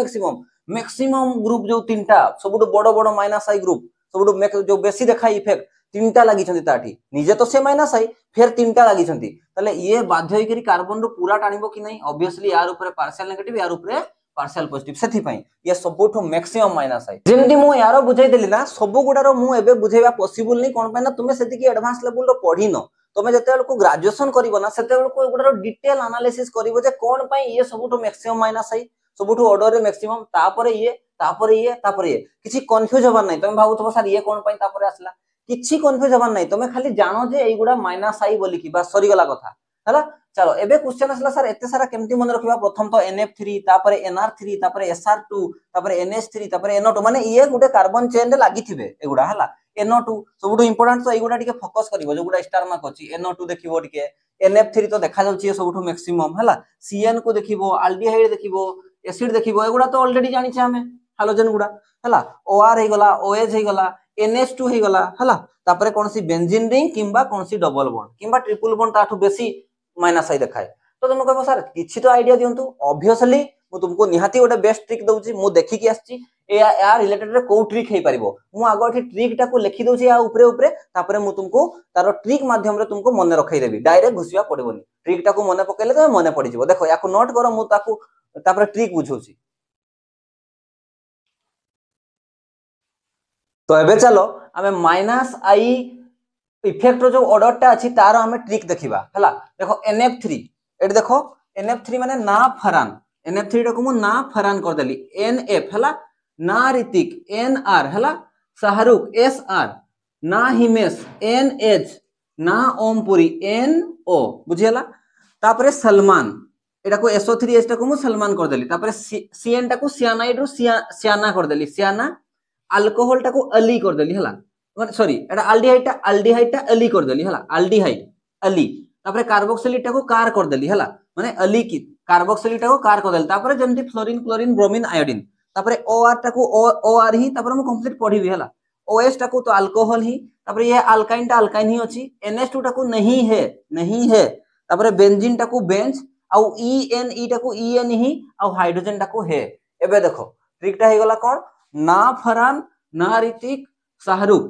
मैक्सिमम ग्रुप जो तीनटा सबुटु बडो बडो माइनस आई ग्रुप सबुटु जो बेसी देखाई इफेक्ट तीनटा लागि छथि ताठी निजे तो से माइनस आई फिर तीनटा लागि छथि ताले ये बाध्य होई करी कार्बन रो पूरा टानिबो कि नै ऑब्वियसली यार ऊपर पार्शियल नेगेटिव यार ऊपर पार्शियल पॉजिटिव सेथि पई ये सबुठु मैक्सिमम माइनस आई जेमति मु यारो बुझाई देली ना सब गुडारो मु एबे बुझाइबा पॉसिबल नै कोन पय ना तुमे सेति की एडवांस लेवल रो पढिनो तुमे जते बेल को ग्रेजुएशन करिवो ना सेते बेल को गुडारो डिटेल एनालिसिस करिवो जे कोन पय ये सबुठु मैक्सिमम माइनस आई सबुठु ऑर्डर रे मैक्सिमम तापरे ये किछि कंफ्यूज होबा नै तुमे भाबुथबो सर ये कोन पय तापरे आसला किछि कंफ्यूज होबा नै तुमे खाली जानो जे एई गुडा माइनस आई बोली की बस सरी गला कथा हला चलो एबे क्वेश्चन असला सर एते सारा केमती मन रखिबा प्रथम तो NF3 तापरे NR3 तापरे SR2 तापरे NH3 तापरे NO2 माने ये गुडे कार्बन चेन रे लागि थिबे एगुडा हला NO2 सबुठु इंपोर्टेंट तो एगुडा टिके फोकस करिवो जो गुडा स्टार मार्क अछि NO2 देखिवो टिके NF3 तो देखा जाउची ये सबुठु मैक्सिमम हला CN को देखिवो अल्डिहाइड देखिवो एसिड देखिवो एगुडा तो ऑलरेडी जानि छ हमें हाइड्रोजन गुडा हला OR हे गला OH हे गला NH2 हे गला हला तापरे कोनसी बेंजीन रिंग किंबा कोनसी डबल बॉन्ड किंबा ट्रिपल बॉन्ड ताठु बेसी माइनस आई देखाए तो तुम कहबो सर किछि तो आईडिया दियंतु ऑब्वियसली मु तुमको निहाती गोटे बेस्ट ट्रिक दउची मु देखि कि आछि या रिलेटेड रे को ट्रिक हे परिबो मु आगो एठी ट्रिक टा को लिखि दउची या ऊपरे ऊपरे तापरे मु तुमको तारो ट्रिक माध्यम रे तुमको मने रखै देबी डायरेक्ट घुसिया पड़िबोनी ट्रिक टा को मने पकेले तो मने पड़ी जिवो देखो याको नोट करो मु ताकू तापरे ट्रिक बुझौची तो एबे चलो हमें माइनस आई इफेक्ट जो ऑर्डर टा अछि तार हमें ट्रिक देखिबा हला देखो NF3 एट देखो NF3 माने ना फरान NF3 टा को मु ना फरान कर देली NF हला ना ऋतिक NR हला शाहरुख SR ना हिमेश NH ना ओमपुरी NO बुझियला तापरे सलमान एटा को SO3H टा को मु सलमान कर देली तापरे CN टा को सियानाइड रो सियाना कर देली सियाना अल्कोहल टा को अली कर देली हला सॉरी एटा अल्डिहाइड टा अली कर देली हला अल्डिहाइड अली तापरे कार्बोक्सिलिक टा को कार कर देली हला माने अली की कार्बोक्सिलिक टा को कार कर देली तापरे जेमति फ्लोरीन क्लोरीन ब्रोमीन आयोडीन तापरे OR टा को OR ही तापरे मु कंप्लीट पढिबी हला OH टा को तो अल्कोहल ही तापरे ये अल्काइन टा अल्काइन ही अछि NH2 टा को नहीं है तापरे बेंजीन टा को बेंज आउ ENE टा को EN ही आउ हाइड्रोजन टा को है एबे देखो ट्रिक टा हे गला कोन ना फरहान ना ऋतिक शाहरुख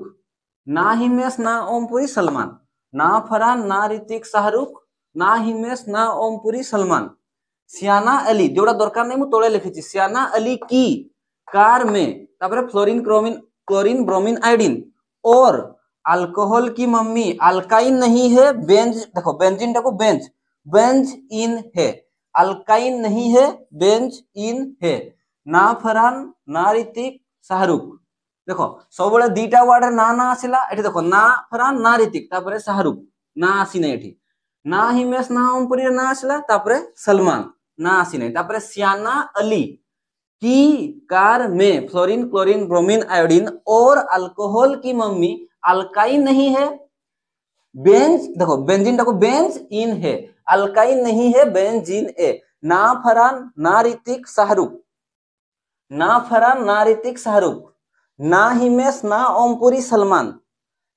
ना हिमेश ना ओमपुरी सलमान ना फरहान ना ऋतिक शाहरुख ना हिमेश ना ओमपुरी सलमान सियाना अली जोड़ा दरकार नहीं मु तोळे लिखिछि सियाना अली की कार में तापरे फ्लोरीन क्लोरीन ब्रोमीन आयोडीन और अल्कोहल की मम्मी अल्काइन नहीं है बेंज देखो बेंजीन टा को बेंज इन है अल्काइन नहीं है बेंज इन है ना फरहान ना ऋतिक शाहरुख देखो सब बळे दीटा वर्ड ना आसिला एठी देखो ना फरहान ना ऋतिक तापरे शाहरुख ना आसी नै एठी ना हिमेश ना ओमपुरी ना आसिला तापरे सलमान ना आसी नै तापरे सियाना अली की कार में फ्लोरीन क्लोरीन ब्रोमीन आयोडीन और अल्कोहल की मम्मी अल्काइन नहीं है बेंज देखो बेंजीन टा को बेंज इन है अल्काइन नहीं है बेंजीन ए ना फरहान ना ऋतिक शाहरुख ना फरहान ना ऋतिक शाहरुख ना हिमेश ना ओमपुरी सलमान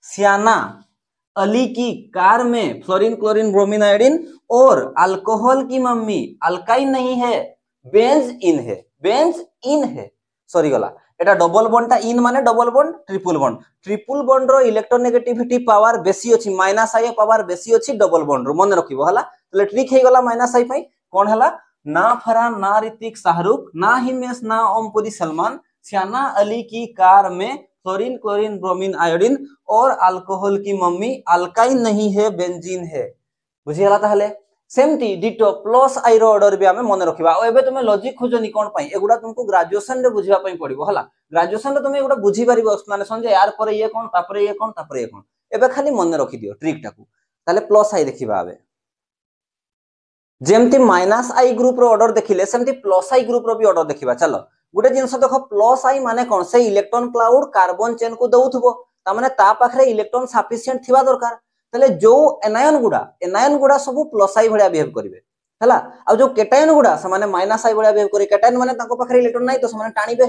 सियाना अली की कार में फ्लोरीन क्लोरीन ब्रोमीन आयोडीन और अल्कोहल की मम्मी अल्काइन नहीं है बेंज इन है सॉरी गला এটা ডবল বন্ডটা ইন মানে ডবল বন্ড ট্রিপল বন্ড रो इलेक्ट्रोनेगेटिविटी पावर बेसी अछि माइनस आई पावर बेसी अछि डबल बॉन्ड रो मन रखिबो हला तले ट्रिक हे गला माइनस आई पई कोन हला ना फरहान ना ऋतिक शाहरुख ना हिमेश ना ओमपुरी सलमान श्याना अली की कार में फ्लोरीन क्लोरीन ब्रोमीन आयोडीन और अल्कोहल की मम्मी अल्काइन नहीं है बेंजीन है बुझियला ताहले सेमती डिटो प्लस आई रो ऑर्डर भी हमें मन रखिबा ओ एबे तुमे लॉजिक खोजनी कोन पई एगुडा तुमको ग्रेजुएशन रे बुझिबा पई पड़िबो हला ग्रेजुएशन रे तुमे एगुडा बुझी परिबो एक्सप्लेनेशन जे यार पर ये कोन तापरे ये कोन तापरे ये कोन एबे खाली मन रखि दियो ट्रिक टाकू ताले प्लस आई देखिबा आबे जेमती minus I group row order देखिले सेमती प्लस आई ग्रुप रो भी ऑर्डर देखिबा चलो गुटे जिंस देखो प्लस आई माने कोन से इलेक्ट्रॉन क्लाउड कार्बन चेन को दउथबो ता माने ता पाखरे इलेक्ट्रॉन सफिशिएंट थिबा दरकार तले जो एनायन गुडा सब प्लस आई भलिया बिहेव करिवे हला आ जो केटायन गुडा से माने माइनस आई भलिया बिहेव करी केटायन माने ताको पाखरे इलेक्ट्रॉन नाही तो से माने टाणीबे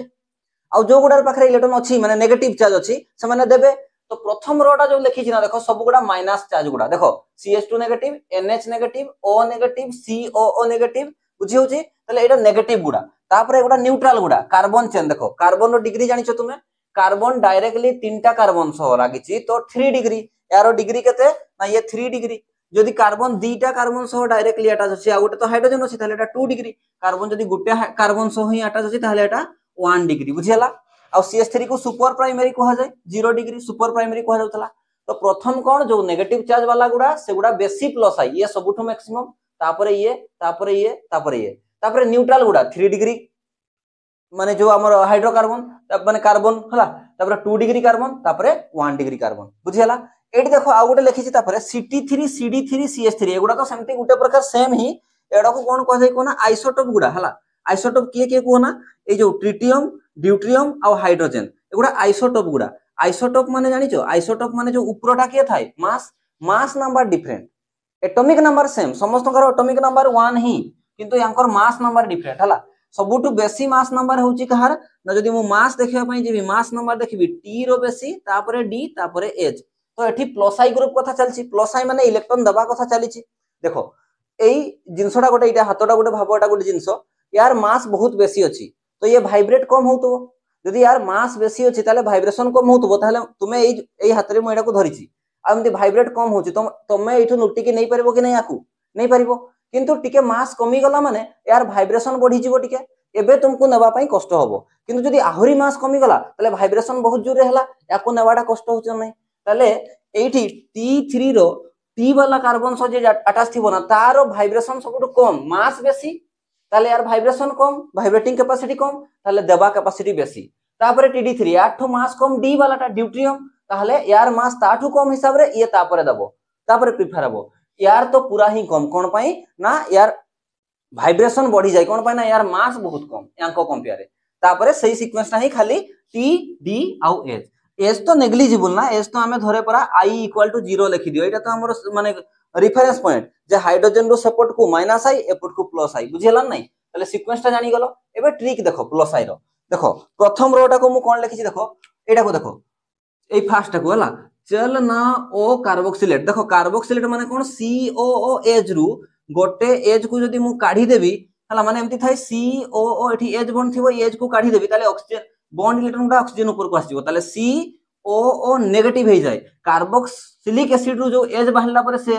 आ जो गुडा पाखरे इलेक्ट्रॉन अछि माने नेगेटिव चार्ज अछि से माने देबे तो प्रथम रोटा जो लिखि ना देखो सब गुडा माइनस चार्ज गुडा देखो CH2 negative NH negative O negative COO negative बुझी होची तले एटा नेगेटिव गुडा तापरे गुडा न्यूट्रल गुडा कार्बन चेन देखो कार्बन रो डिग्री जानिछो तुमे कार्बन डायरेक्टली तीनटा कार्बन सह लागिछि तो 3 डिग्री यारो डिग्री केते ना ये 3 डिग्री जदि कार्बन दीटा कार्बन सह डायरेक्टली अटैच अछि आ गुटे तो हाइड्रोजन अछि ताले एटा 2 डिग्री कार्बन जदि गुटे कार्बन सह ही अटैच अछि ताले एटा 1 डिग्री बुझियला आ CH3 को सुपर प्राइमरी कहा जाय 0 डिग्री सुपर प्राइमरी कहा जाउतला तो प्रथम कोन जो नेगेटिव चार्ज वाला गुडा से गुडा बेसी प्लस आई ये सबुठो मैक्सिमम तापरे ये तापरे ये तापरे ये तापरे न्यूट्रल गुडा 3 डिग्री माने जो हमर हाइड्रोकार्बन माने कार्बन हला तापरे 2 डिग्री कार्बन तापरे 1 डिग्री कार्बन बुझियला एटी देखो आ गुटे लिखिछि तापरे CT3 CD3 CH3 एगुडा तो सेमती गुटे प्रकार सेम ही एडा को कोन कह जाय कोना आइसोटोप गुडा हला आइसोटोप किए कोना ए जो ट्रिटियम ड्यूट्रियम और हाइड्रोजन एगुडा आइसोटोप माने जानिचो आइसोटोप माने जो उपरटा के थाय mass number different atomic number same समस्तकर एटॉमिक नंबर 1 ही किंतु यांकर मास नंबर डिफरेंट हला सबुटु बेसी मास नंबर होउची कहार ना जदि मु मास देखिबा पई जेबी मास नंबर देखिबी टी रो बेसी तापरे डी तापरे एच तो एठी प्लस आई ग्रुप कथा चलछि प्लस आई माने इलेक्ट्रॉन दबा कथा चलीछि देखो एई जिंसटा गोटे इटा हातटा गोटे भाबटा गोटे जिंस यार मास बहुत बेसी अछि तो ये वाइब्रेट कम होतबो यदि यार मास बेसी अछि ताले वाइब्रेशन कम होतबो ताले तुमे एई हातरे मु एटा को धरिछि आमती वाइब्रेट कम होछि तमे एठु नुटी के नै परबो कि नै आकू नै परबो किंतु टिके मास कमी गला माने यार वाइब्रेशन बढ़ी जिवो टिके एबे तुमको नेबा पई कष्ट होबो किंतु जदि आहुरी मास कमी गला ताले वाइब्रेशन बहुत जोर रे हला याको नेबाडा कष्ट होछ नै ताले एठी T3 रो T वाला कार्बन सो जे अटैच थिबो ना तारो वाइब्रेशन सबटु कम मास बेसी ताले यार वाइब्रेशन कम वाइब्रेटिंग कैपेसिटी कम ताले देबा कैपेसिटी बेसी तापरे TD3 आठो मास कम D वालाटा ड्यूट्रियम ताले यार मास ताठू कम हिसाब रे ये तापरे दबो तापरे प्रिफर हबो यार तो पूरा ही कम कोन पई ना यार वाइब्रेशन बढ़ी जाय कोन पई ना यार मास बहुत कम यांको कंपेयर तापरे सही सीक्वेंस ना ही खाली T D आउ H तो नेग्लिजिबल ना H तो हमें धरे परा I = 0 लिखि दियो एटा तो हमर माने रेफरेंस पॉइंट जे हाइड्रोजन रो सपोर्ट को माइनस आई एपोर्ट को प्लस आई बुझियला नै तले सीक्वेंस ता जानि गलो एबे ट्रिक देखो प्लस आई रो देखो प्रथम रोटा को मु कोन लिखि देखो एटा को देखो ए फास्ट को हला चल ना ओ कार्बोक्सिलेट देखो कार्बोक्सिलेट माने कोन COOH रु गोटे H को जदी मु काढी देबी हला माने एम्ति थाई COO एठी H बॉन्ड थिबो H को काढी देबी ताले ऑक्सीजन बॉन्ड इलेक्ट्रॉन गुडा ऑक्सीजन ऊपर को आसीबो ताले COO नेगेटिव हे जाय कार्बोक्सिलिक एसिड रु जो H बाहरला परे से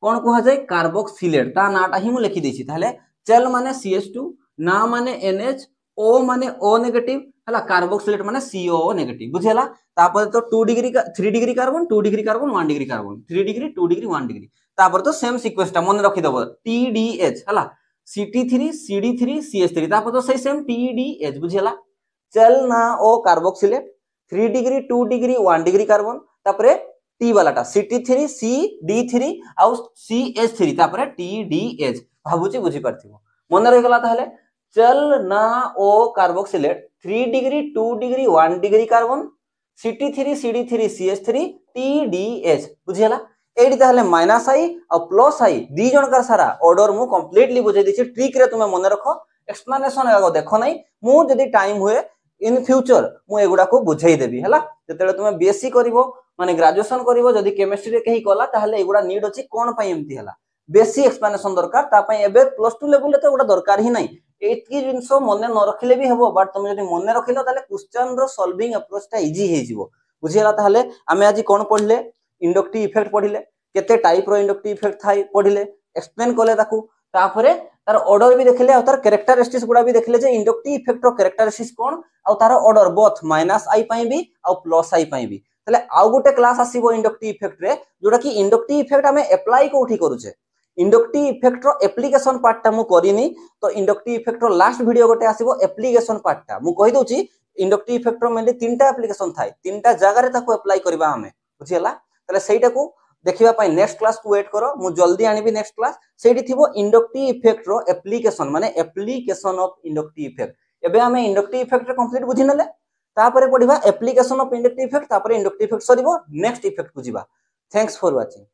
कोन कहा जाय कार्बोक्सिलेट ता नाटा ही मु लिखि देछि ताले चल माने CH2 ना माने NH O माने O नेगेटिव हला कार्बोक्सिलेट माने COO नेगेटिव बुझेला तापर तो 2 degree 3 degree carbon 2 degree carbon 1 degree carbon 3 degree 2 degree 1 degree तापर तो सेम सीक्वेंस ता मन रखि दबो TDH हला CT3 CD3 CH3 तापर तो सही सेम TDH बुझेला चल ना ओ carboxylate 3 degree 2 degree 1 degree carbon तापर T वालाटा CT3 CD3 आ CH3 तापर TDH भाबुची बुझी परथिबो मन रहि गला ताहले चल ना ओ carboxylate 3 degree 2 degree 1 degree carbon CT3 CD3 CH3 TDH बुझियला एडी ताहले माइनस आई और प्लस आई दी जनकर सारा ऑर्डर मु कंप्लीटली बुझाई दिछि ट्रिक रे तुमे मन रखो एक्सप्लेनेशन आगो देखो नै मु जदी टाइम हुए इन फ्यूचर मु एगुडा को बुझाई देबी हला जतेले तुमे बीएससी करिवो माने ग्रेजुएशन करिवो जदी केमिस्ट्री रे कहि कला ताहले एगुडा नीड अछि कोन पई एम्ति हला बेसी एक्सप्लेनेशन दरकार ता पई एबे +2 लेवल तो गोटा दरकार ही नहीं एतकी जिंस मने न रखिले भी हेबो बट तुम जदी मने रखिलो ताले क्वेश्चन रो सॉल्विंग अप्रोच ता इजी हे जिवो बुझियला ताले आमे आज कोन पढले इंडक्टिव इफेक्ट पढिले केते टाइप रो इंडक्टिव इफेक्ट थाई पढिले एक्सप्लेन करले ताकू तापरे तार ऑर्डर भी देखले आ तार कैरेक्टरिस्टिक्स गुडा भी देखले जे इंडक्टिव इफेक्ट रो कैरेक्टरिस्टिक्स कोन आ तार ऑर्डर बोथ -i पई भी आ +i पई भी ताले आ गुटे क्लास आसीबो इंडक्टिव इफेक्ट रे जोटा कि इंडक्टिव इफेक्ट हमें अप्लाई कोठी करूचे इंडक्टिव इफेक्ट रो एप्लीकेशन पार्ट ता मु करिनी तो इंडक्टिव इफेक्ट रो लास्ट वीडियो गोटे आसीबो एप्लीकेशन पार्ट ता मु कहि दोची इंडक्टिव इफेक्ट रो मेनली तीनटा एप्लीकेशन थाई तीनटा जगह रे ताको अप्लाई करबा हमें बुझियला ताले सेटा को देखिबा पई नेक्स्ट क्लास को वेट करो मु जल्दी आनिबी नेक्स्ट क्लास सेठी थिबो इंडक्टिव इफेक्ट रो एप्लीकेशन माने एप्लीकेशन ऑफ इंडक्टिव इफेक्ट एबे हमें इंडक्टिव इफेक्ट रे कंप्लीट बुझि नले तापरे पढिबा एप्लीकेशन ऑफ इंडक्टिव इफेक्ट तापरे इंडक्टिव इफेक्ट सरीबो नेक्स्ट इफेक्ट को जिबा थैंक्स फॉर वाचिंग।